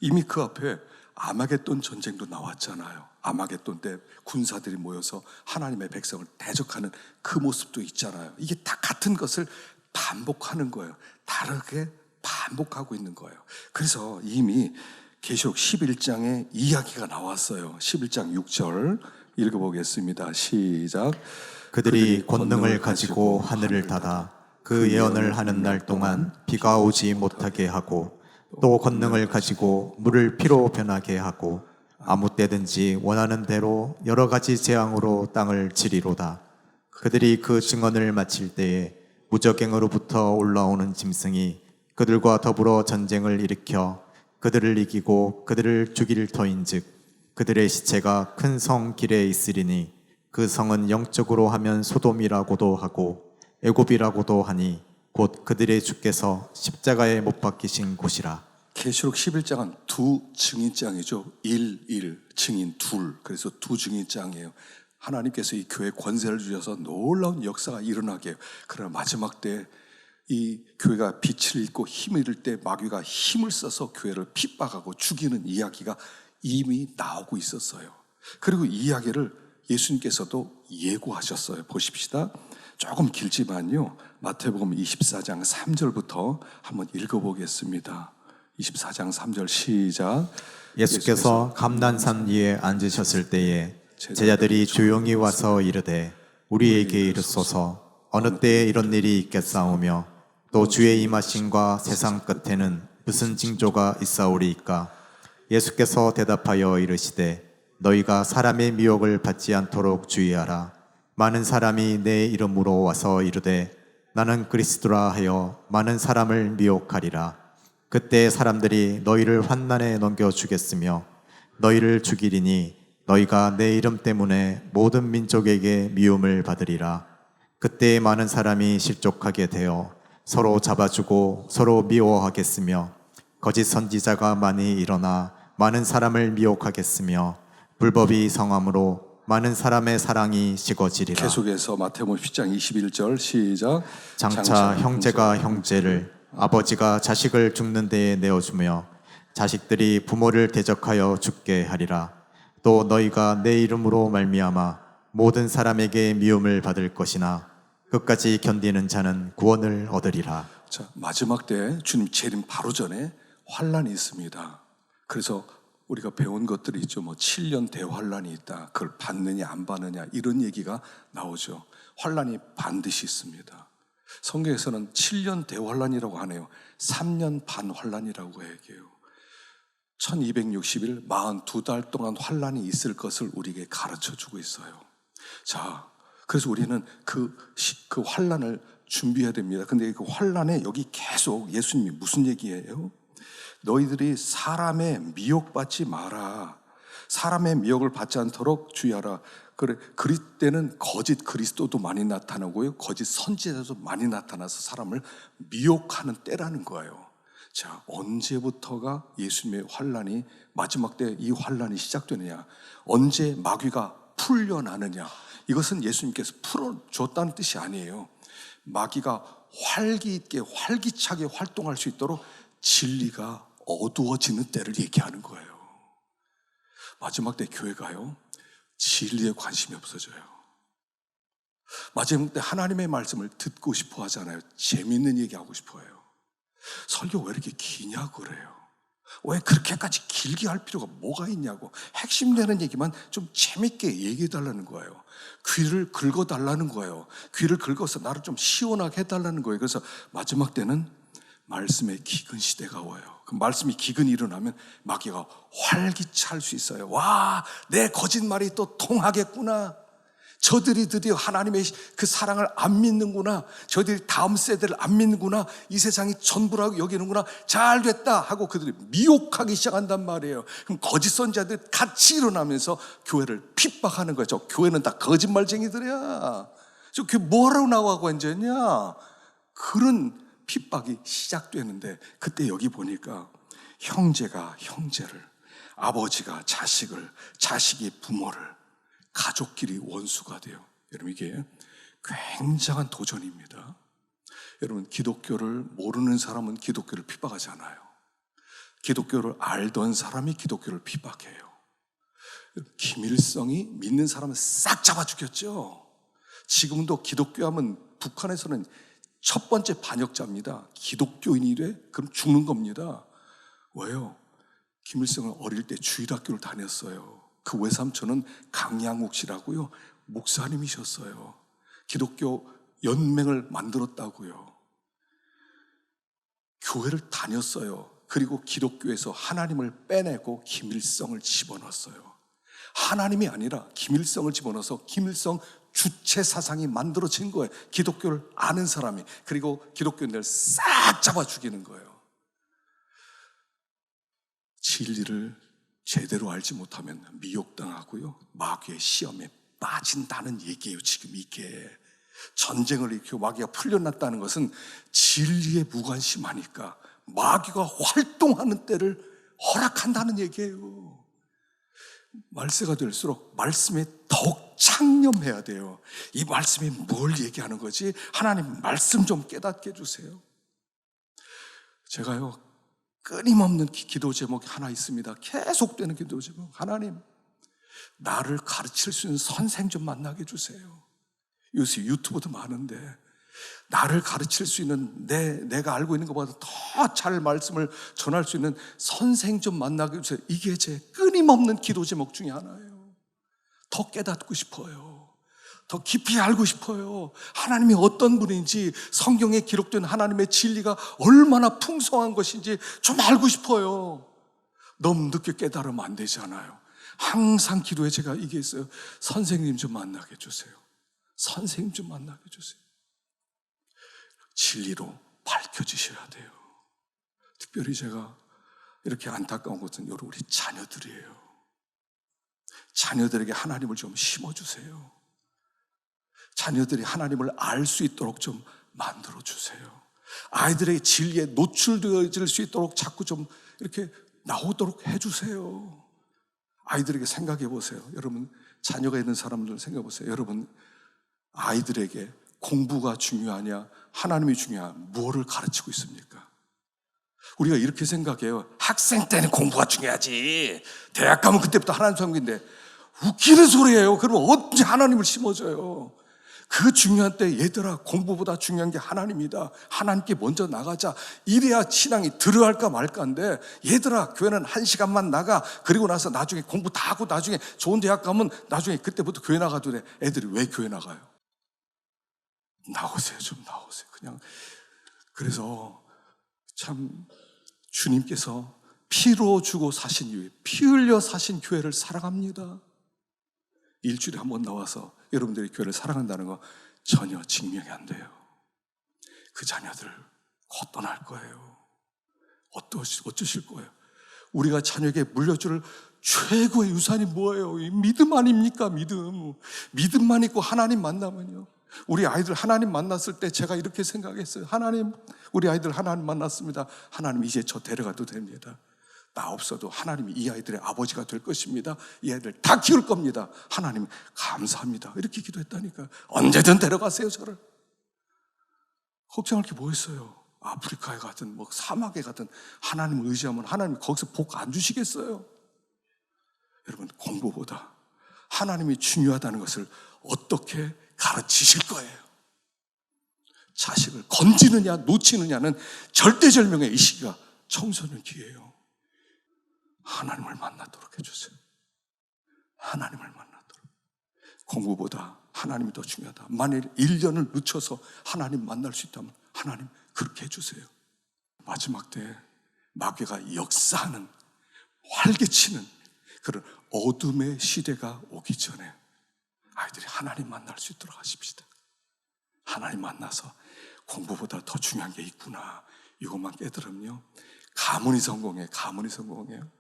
이미 그 앞에 아마겟돈 전쟁도 나왔잖아요. 아마겟돈 때 군사들이 모여서 하나님의 백성을 대적하는 그 모습도 있잖아요. 이게 다 같은 것을 반복하는 거예요. 다르게 반복하고 있는 거예요. 그래서 이미 계시록 11장에 이야기가 나왔어요. 11장 6절 읽어보겠습니다. 시작. 그들이 권능을 가지고 하늘을 닫아 그 예언을 하는 날 동안 비가 오지 못하게 하고 또 권능을 가지고 물을 피로 변하게 하고 아무 때든지 원하는 대로 여러 가지 재앙으로 땅을 치리로다. 그들이 그 증언을 마칠 때에 무적행으로부터 올라오는 짐승이 그들과 더불어 전쟁을 일으켜 그들을 이기고 그들을 죽일 터인즉 그들의 시체가 큰 성 길에 있으리니 그 성은 영적으로 하면 소돔이라고도 하고 애굽이라고도 하니 곧 그들의 주께서 십자가에 못 박히신 곳이라. 계시록 11장은 두 증인장이죠. 1, 증인 둘. 그래서 두 증인장이에요. 하나님께서 이 교회에 권세를 주셔서 놀라운 역사가 일어나게 해요. 그러나 마지막 때 이 교회가 빛을 잃고 힘을 잃을 때 마귀가 힘을 써서 교회를 핍박하고 죽이는 이야기가 이미 나오고 있었어요. 그리고 이 이야기를 예수님께서도 예고하셨어요. 보십시다. 조금 길지만요. 마태복음 24장 3절부터 한번 읽어보겠습니다. 24장 3절 시작. 예수께서 감난산 위에 앉으셨을 때에 제자들이 조용히 와서 이르되 우리에게 이르소서 어느 때에 이런 일이 있겠사오며 또 주의 임하심과 세상 끝에는 무슨 징조가 있사오리이까. 예수께서 대답하여 이르시되 너희가 사람의 미혹을 받지 않도록 주의하라. 많은 사람이 내 이름으로 와서 이르되 나는 그리스도라 하여 많은 사람을 미혹하리라. 그때 사람들이 너희를 환난에 넘겨주겠으며 너희를 죽이리니 너희가 내 이름 때문에 모든 민족에게 미움을 받으리라. 그때 많은 사람이 실족하게 되어 서로 잡아주고 서로 미워하겠으며 거짓 선지자가 많이 일어나 많은 사람을 미혹하겠으며 불법이 성함으로 많은 사람의 사랑이 식어지리라. 계속해서 마태복음 10장 21절 시작. 장차 형제가 형제를 아버지가 자식을 죽는 데에 내어주며 자식들이 부모를 대적하여 죽게 하리라. 또 너희가 내 이름으로 말미암아 모든 사람에게 미움을 받을 것이나 끝까지 견디는 자는 구원을 얻으리라. 자, 마지막 때 주님 재림 바로 전에 환난이 있습니다. 그래서 우리가 배운 것들이 있죠. 7년 대환란이 있다. 그걸 받느냐 안 받느냐 이런 얘기가 나오죠. 환란이 반드시 있습니다. 성경에서는 7년 대환란이라고 하네요. 3년 반 환란이라고 얘기해요. 1260일 42달 동안 환란이 있을 것을 우리에게 가르쳐 주고 있어요. 자, 그래서 우리는 그 환란을 준비해야 됩니다. 근데 그 환란에 여기 계속 예수님이 무슨 얘기예요? 너희들이 사람의 미혹받지 마라. 사람의 미혹을 받지 않도록 주의하라. 그래, 그리때는 거짓 그리스도도 많이 나타나고요. 거짓 선지자도 많이 나타나서 사람을 미혹하는 때라는 거예요. 자, 언제부터가 예수님의 환란이 마지막 때 이 환란이 시작되느냐? 언제 마귀가 풀려나느냐? 이것은 예수님께서 풀어줬다는 뜻이 아니에요. 마귀가 활기 있게 활기차게 활동할 수 있도록 진리가 어두워지는 때를 얘기하는 거예요. 마지막 때 교회가요, 진리에 관심이 없어져요. 마지막 때 하나님의 말씀을 듣고 싶어 하잖아요. 재밌는 얘기하고 싶어 해요. 설교 왜 이렇게 기냐고 그래요. 왜 그렇게까지 길게 할 필요가 뭐가 있냐고. 핵심 되는 얘기만 좀 재밌게 얘기해 달라는 거예요. 귀를 긁어 달라는 거예요. 귀를 긁어서 나를 좀 시원하게 해달라는 거예요. 그래서 마지막 때는 말씀의 기근 시대가 와요. 그 말씀이 기근이 일어나면 마귀가 활기차할 수 있어요. 와, 내 거짓말이 또 통하겠구나. 저들이 드디어 하나님의 그 사랑을 안 믿는구나. 저들이 다음 세대를 안 믿는구나. 이 세상이 전부라고 여기는구나. 잘 됐다 하고 그들이 미혹하기 시작한단 말이에요. 그럼 거짓 선지자들이 같이 일어나면서 교회를 핍박하는 거예요. 저 교회는 다 거짓말쟁이들이야. 저 교회 뭐하러 나와고 앉았냐. 그런 핍박이 시작되는데, 그때 여기 보니까 형제가 형제를, 아버지가 자식을, 자식이 부모를, 가족끼리 원수가 돼요. 여러분, 이게 굉장한 도전입니다. 여러분, 기독교를 모르는 사람은 기독교를 핍박하지 않아요. 기독교를 알던 사람이 기독교를 핍박해요. 김일성이 믿는 사람을 싹 잡아 죽였죠. 지금도 기독교 하면 북한에서는 첫 번째 반역자입니다. 기독교인이 돼? 그럼 죽는 겁니다. 왜요? 김일성은 어릴 때 주일학교를 다녔어요. 그 외삼촌은 강양욱 씨라고요, 목사님이셨어요. 기독교 연맹을 만들었다고요. 교회를 다녔어요. 그리고 기독교에서 하나님을 빼내고 김일성을 집어넣었어요. 하나님이 아니라 김일성을 집어넣어서 김일성 주체 사상이 만들어진 거예요. 기독교를 아는 사람이. 그리고 기독교인들 싹 잡아 죽이는 거예요. 진리를 제대로 알지 못하면 미혹당하고요, 마귀의 시험에 빠진다는 얘기예요. 지금 이게 전쟁을 일으키고 마귀가 풀려났다는 것은 진리에 무관심하니까 마귀가 활동하는 때를 허락한다는 얘기예요. 말세가 될수록 말씀에 더욱 창념해야 돼요. 이 말씀이 뭘 얘기하는 거지? 하나님 말씀 좀 깨닫게 해주세요. 제가요, 끊임없는 기도 제목이 하나 있습니다. 계속되는 기도 제목. 하나님, 나를 가르칠 수 있는 선생 좀 만나게 해주세요. 요새 유튜브도 많은데 나를 가르칠 수 있는, 내가 알고 있는 것보다 더 잘 말씀을 전할 수 있는 선생 좀 만나게 해주세요. 이게 제 끊임없는 기도 제목 중에 하나예요. 더 깨닫고 싶어요. 더 깊이 알고 싶어요. 하나님이 어떤 분인지, 성경에 기록된 하나님의 진리가 얼마나 풍성한 것인지 좀 알고 싶어요. 너무 늦게 깨달으면 안 되잖아요. 항상 기도에 제가 이게 있어요. 선생님 좀 만나게 해주세요. 선생님 좀 만나게 해주세요. 진리로 밝혀지셔야 돼요. 특별히 제가 이렇게 안타까운 것은 여러분, 우리 자녀들이에요. 자녀들에게 하나님을 좀 심어주세요. 자녀들이 하나님을 알 수 있도록 좀 만들어주세요. 아이들에게 진리에 노출되어질 수 있도록 자꾸 좀 이렇게 나오도록 해주세요. 아이들에게 생각해 보세요. 여러분, 자녀가 있는 사람들 생각해 보세요. 여러분, 아이들에게 공부가 중요하냐, 하나님이 중요하냐, 뭐를 가르치고 있습니까? 우리가 이렇게 생각해요. 학생 때는 공부가 중요하지, 대학 가면 그때부터 하나님 섬기는데, 웃기는 소리예요. 그러면 언제 하나님을 심어줘요? 그 중요한 때, 얘들아, 공부보다 중요한 게 하나님이다, 하나님께 먼저 나가자, 이래야 신앙이 들어갈까 말까인데, 얘들아, 교회는 1시간만 나가, 그리고 나서 나중에 공부 다 하고 나중에 좋은 대학 가면 나중에 그때부터 교회 나가도 돼. 애들이 왜 교회 나가요? 나오세요. 좀 나오세요. 그냥. 그래서 참 주님께서 피로 주고 사신 교회, 피 흘려 사신 교회를 사랑합니다. 일주일에 한 번 나와서 여러분들이 교회를 사랑한다는 거 전혀 증명이 안 돼요. 그 자녀들 곧 떠날 거예요. 어쩌실 거예요? 우리가 자녀에게 물려줄 최고의 유산이 뭐예요? 믿음 아닙니까? 믿음만 있고 하나님 만나면요. 우리 아이들 하나님 만났을 때 제가 이렇게 생각했어요. 하나님, 우리 아이들 하나님 만났습니다. 하나님, 이제 저 데려가도 됩니다. 나 없어도 하나님이 이 아이들의 아버지가 될 것입니다. 이 아이들 다 키울 겁니다. 하나님 감사합니다. 이렇게 기도했다니까. 언제든 데려가세요, 저를. 걱정할 게 뭐 있어요? 아프리카에 가든 뭐 사막에 가든 하나님을 의지하면 하나님이 거기서 복 안 주시겠어요? 여러분, 공부보다 하나님이 중요하다는 것을 어떻게 가르치실 거예요? 자식을 건지느냐 놓치느냐는 절대절명의 이 시기가 청소년 기회예요. 하나님을 만나도록 해주세요. 하나님을 만나도록. 공부보다 하나님이 더 중요하다. 만일 1년을 늦춰서 하나님 만날 수 있다면 하나님 그렇게 해주세요. 마지막 때 마귀가 역사하는, 활개치는 그런 어둠의 시대가 오기 전에 아이들이 하나님 만날 수 있도록 하십시다. 하나님 만나서 공부보다 더 중요한 게 있구나, 이것만 깨달으면요, 가문이 성공해요.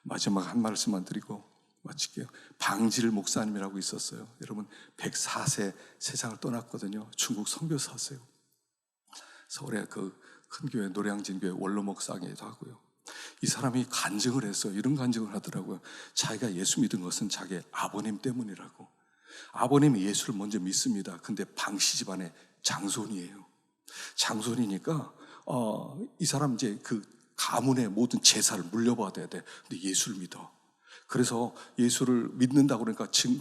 마지막 한 말씀만 드리고 마칠게요. 방질 목사님이라고 있었어요. 여러분, 104세 세상을 떠났거든요. 중국 선교사세요. 서울의 그 큰 교회, 노량진교회 원로 목사이기도 하고요. 이 사람이 간증을 했어요. 이런 간증을 하더라고요. 자기가 예수 믿은 것은 자기 아버님 때문이라고. 아버님이 예수를 먼저 믿습니다. 근데 방씨 집안의 장손이에요. 장손이니까 이 사람 이제 그 가문의 모든 제사를 물려받아야 돼. 근데 예수를 믿어. 그래서 예수를 믿는다고 그러니까 지금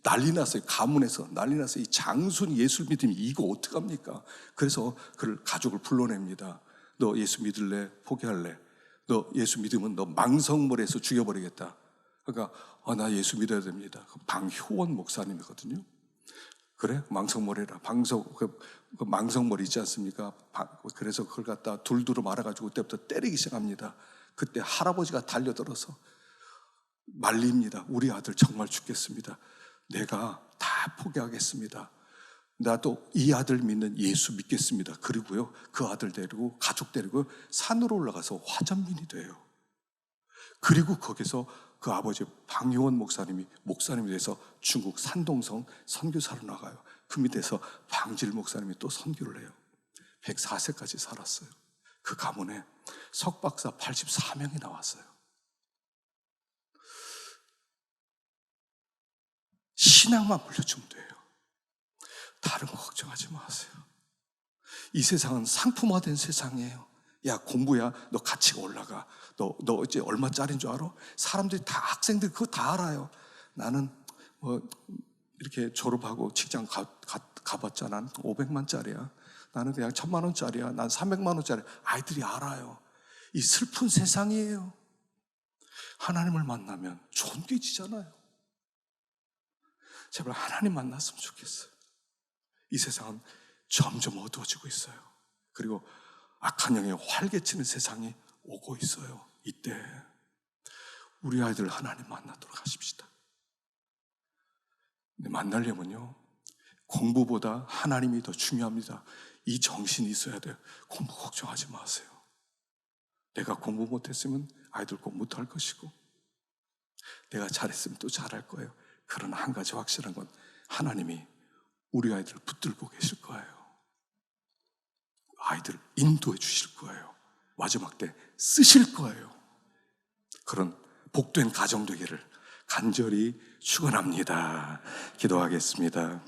난리 났어요. 가문에서 난리 났어요. 이 장손이 예수를 믿으면 이거 어떡합니까? 그래서 그를 가족을 불러냅니다. 너 예수 믿을래? 포기할래? 너 예수 믿으면 너 망성벌에서 죽여버리겠다. 그러니까 나 예수 믿어야 됩니다. 방효원 목사님이거든요. 그래? 망성머리라. 그 망성머리 있지 않습니까? 그래서 그걸 갖다 둘두루 말아가지고 그때부터 때리기 시작합니다. 그때 할아버지가 달려들어서 말립니다. 우리 아들 정말 죽겠습니다. 내가 다 포기하겠습니다. 나도 이 아들 믿는 예수 믿겠습니다. 그리고요, 그 아들 데리고 가족 데리고 산으로 올라가서 화전민이 돼요. 그리고 거기서 그 아버지 방효원 목사님이 돼서 중국 산동성 선교사로 나가요. 그 밑에서 방질 목사님이 또 선교를 해요. 104세까지 살았어요. 그 가문에 석박사 84명이 나왔어요. 신앙만 물려주면 돼요. 다른 거 걱정하지 마세요. 이 세상은 상품화된 세상이에요. 야, 공부야, 너 가치가 올라가. 너 이제 얼마짜리인 줄 알아? 사람들이 다, 학생들 그거 다 알아요. 나는 뭐 이렇게 졸업하고 직장 가봤자 난 500만짜리야. 나는 그냥 1000만 원짜리야. 난 300만 원짜리. 아이들이 알아요. 이 슬픈 세상이에요. 하나님을 만나면 존귀지잖아요. 제발 하나님 만났으면 좋겠어요. 이 세상은 점점 어두워지고 있어요. 그리고 악한 영이 활개치는 세상이 오고 있어요. 이때 우리 아이들 하나님 만나도록 하십시다. 근데 만나려면요, 공부보다 하나님이 더 중요합니다. 이 정신이 있어야 돼요. 공부 걱정하지 마세요. 내가 공부 못했으면 아이들 공부 못할 것이고, 내가 잘했으면 또 잘할 거예요. 그러나 한 가지 확실한 건 하나님이 우리 아이들을 붙들고 계실 거예요. 아이들을 인도해 주실 거예요. 마지막 때 쓰실 거예요. 그런 복된 가정 되기를 간절히 축원합니다. 기도하겠습니다.